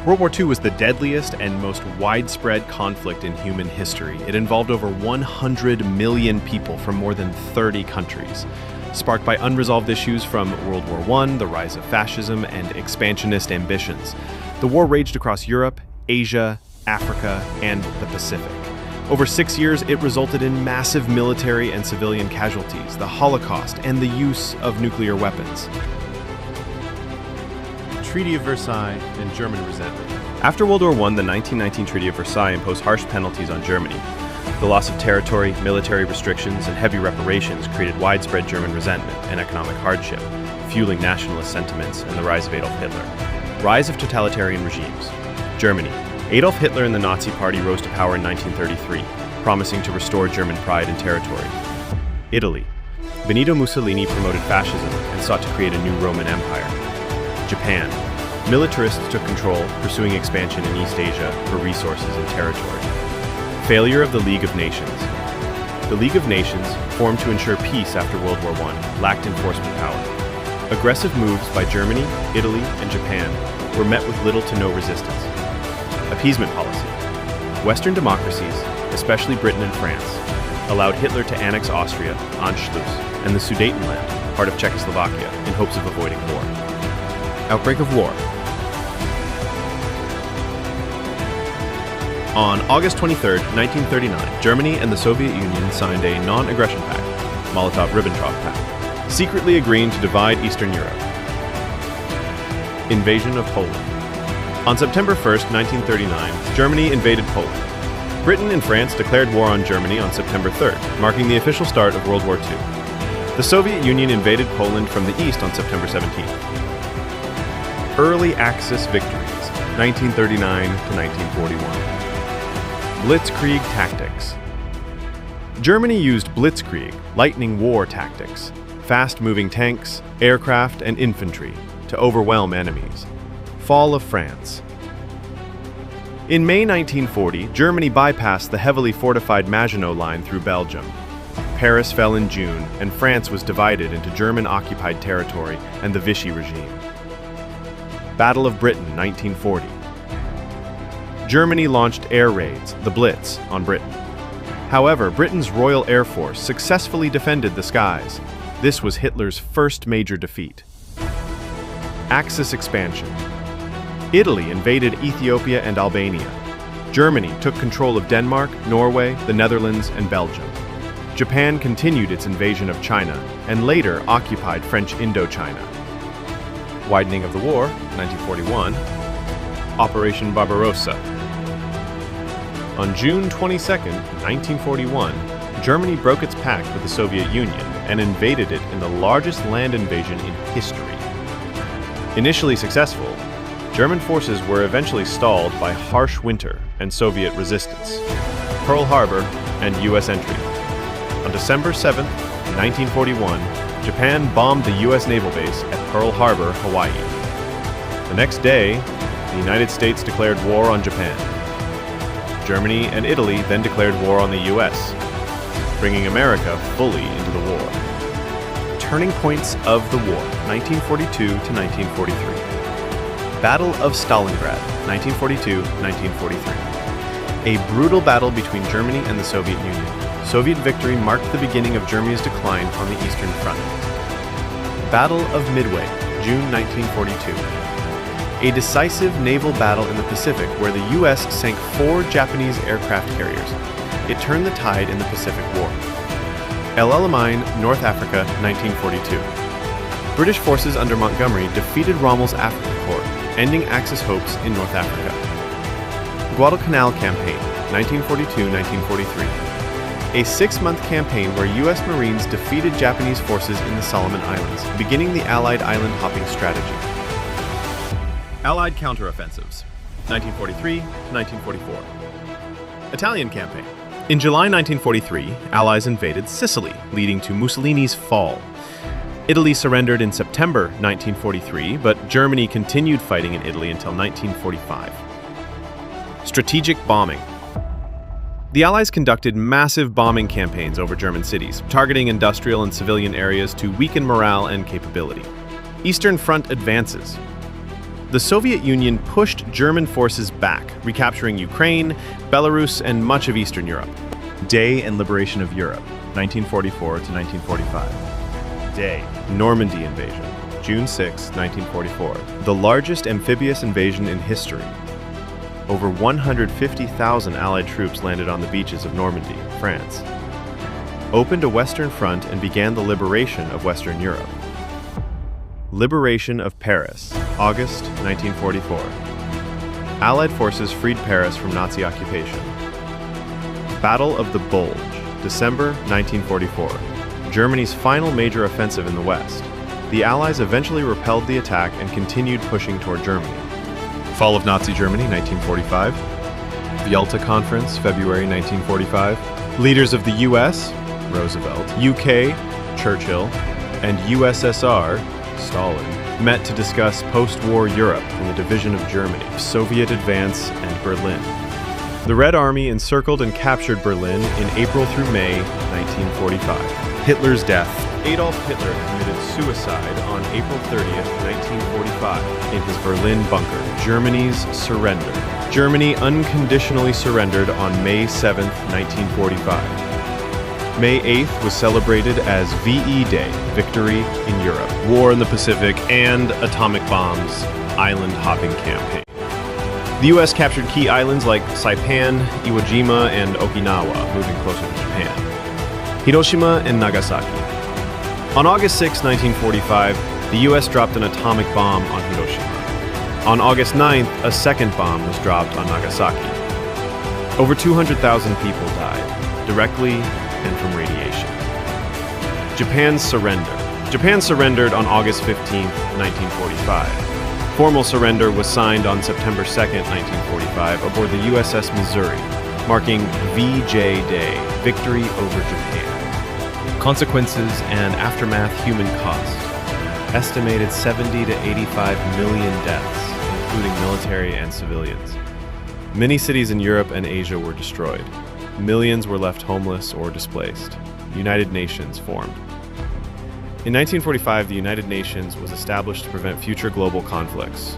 World War II was the deadliest and most widespread conflict in human history. It involved over 100 million people from more than 30 countries. Sparked by unresolved issues from World War I, the rise of fascism, and expansionist ambitions. The war raged across Europe, Asia, Africa, and the Pacific. Over 6 years, it resulted in massive military and civilian casualties, the Holocaust, and the use of nuclear weapons. Treaty of Versailles and German resentment. After World War I, the 1919 Treaty of Versailles imposed harsh penalties on Germany. The loss of territory, military restrictions, and heavy reparations created widespread German resentment and economic hardship, fueling nationalist sentiments and the rise of Adolf Hitler. Rise of totalitarian regimes. Germany. Adolf Hitler and the Nazi Party rose to power in 1933, promising to restore German pride and territory. Italy. Benito Mussolini promoted fascism and sought to create a new Roman Empire. Japan. Militarists took control, pursuing expansion in East Asia for resources and territory. Failure of the League of Nations. The League of Nations, formed to ensure peace after World War I, lacked enforcement power. Aggressive moves by Germany, Italy, and Japan were met with little to no resistance. Appeasement policy. Western democracies, especially Britain and France, allowed Hitler to annex Austria, Anschluss, and the Sudetenland, part of Czechoslovakia, in hopes of avoiding war. Outbreak of war. On August 23, 1939, Germany and the Soviet Union signed a non-aggression pact, Molotov-Ribbentrop Pact, secretly agreeing to divide Eastern Europe. Invasion of Poland. On September 1, 1939, Germany invaded Poland. Britain and France declared war on Germany on September 3, marking the official start of World War II. The Soviet Union invaded Poland from the east on September 17. Early Axis victories, 1939 to 1941. Blitzkrieg tactics. Germany used Blitzkrieg, lightning war tactics, fast-moving tanks, aircraft, and infantry to overwhelm enemies. Fall of France. In May 1940, Germany bypassed the heavily fortified Maginot Line through Belgium. Paris fell in June, and France was divided into German-occupied territory and the Vichy regime. Battle of Britain, 1940. Germany launched air raids, the Blitz, on Britain. However, Britain's Royal Air Force successfully defended the skies. This was Hitler's first major defeat. Axis expansion. Italy invaded Ethiopia and Albania. Germany took control of Denmark, Norway, the Netherlands, and Belgium. Japan continued its invasion of China and later occupied French Indochina. Widening of the war, 1941. Operation Barbarossa. On June 22, 1941, Germany broke its pact with the Soviet Union and invaded it in the largest land invasion in history. Initially successful, German forces were eventually stalled by harsh winter and Soviet resistance, Pearl Harbor, and U.S. entry. On December 7, 1941, Japan bombed the U.S. naval base at Pearl Harbor, Hawaii. The next day, the United States declared war on Japan. Germany and Italy then declared war on the U.S., bringing America fully into the war. Turning points of the war, 1942 to 1943. Battle of Stalingrad, 1942-1943. A brutal battle between Germany and the Soviet Union. Soviet victory marked the beginning of Germany's decline on the Eastern Front. Battle of Midway, June 1942. A decisive naval battle in the Pacific where the U.S. sank 4 Japanese aircraft carriers. It turned the tide in the Pacific War. El Alamein, North Africa, 1942. British forces under Montgomery defeated Rommel's Africa Corps, ending Axis hopes in North Africa. Guadalcanal Campaign, 1942-1943. A 6-month campaign where U.S. Marines defeated Japanese forces in the Solomon Islands, beginning the Allied island hopping strategy. Allied counteroffensives, 1943-1944. Italian campaign. In July 1943, Allies invaded Sicily, leading to Mussolini's fall. Italy surrendered in September 1943, but Germany continued fighting in Italy until 1945. Strategic bombing. The Allies conducted massive bombing campaigns over German cities, targeting industrial and civilian areas to weaken morale and capability. Eastern Front advances. the Soviet Union pushed German forces back, recapturing Ukraine, Belarus, and much of Eastern Europe. Day and liberation of Europe, 1944 to 1945. Day, Normandy invasion, June 6, 1944. The largest amphibious invasion in history. Over 150,000 Allied troops landed on the beaches of Normandy, France. Opened a Western front and began the liberation of Western Europe. Liberation of Paris, August 1944. Allied forces freed Paris from Nazi occupation. Battle of the Bulge, December 1944. Germany's final major offensive in the West. The Allies eventually repelled the attack and continued pushing toward Germany. Fall of Nazi Germany, 1945. The Yalta Conference, February 1945. Leaders of the U.S., Roosevelt, UK, Churchill, and USSR, Stalin, met to discuss post-war Europe and the division of Germany, Soviet advance, and Berlin. The Red Army encircled and captured Berlin in April through May 1945. Hitler's death. Adolf Hitler committed suicide on April 30th, 1945, in his Berlin bunker. Germany's surrender. Germany unconditionally surrendered on May 7th, 1945. May 8th was celebrated as VE Day, Victory in Europe, War in the Pacific, and Atomic Bombs Island Hopping Campaign. The U.S. captured key islands like Saipan, Iwo Jima, and Okinawa, moving closer to Japan. Hiroshima and Nagasaki. On August 6, 1945, the U.S. dropped an atomic bomb on Hiroshima. On August 9th, a second bomb was dropped on Nagasaki. Over 200,000 people died, directly and from radiation. Japan's surrender. Japan surrendered on August 15, 1945. Formal surrender was signed on September 2, 1945, aboard the USS Missouri, marking VJ Day, Victory over Japan. Consequences and aftermath human cost. Estimated 70 to 85 million deaths, including military and civilians. Many cities in Europe and Asia were destroyed. Millions were left homeless or displaced. United Nations formed. In 1945, the United Nations was established to prevent future global conflicts.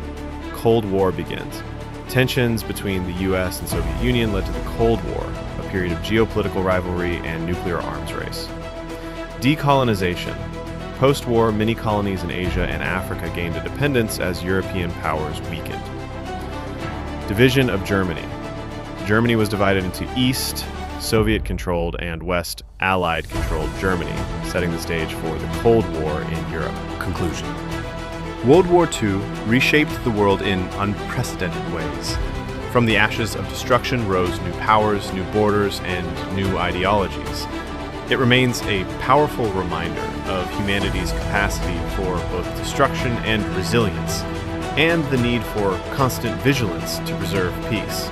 Cold War begins. Tensions between the US and Soviet Union led to the Cold War, a period of geopolitical rivalry and nuclear arms race. Decolonization. Post-war, many colonies in Asia and Africa gained independence as European powers weakened. Division of Germany. Germany was divided into East, Soviet-controlled, and West, Allied-controlled Germany, setting the stage for the Cold War in Europe. Conclusion. World War II reshaped the world in unprecedented ways. From the ashes of destruction rose new powers, new borders, and new ideologies. It remains a powerful reminder of humanity's capacity for both destruction and resilience, and the need for constant vigilance to preserve peace.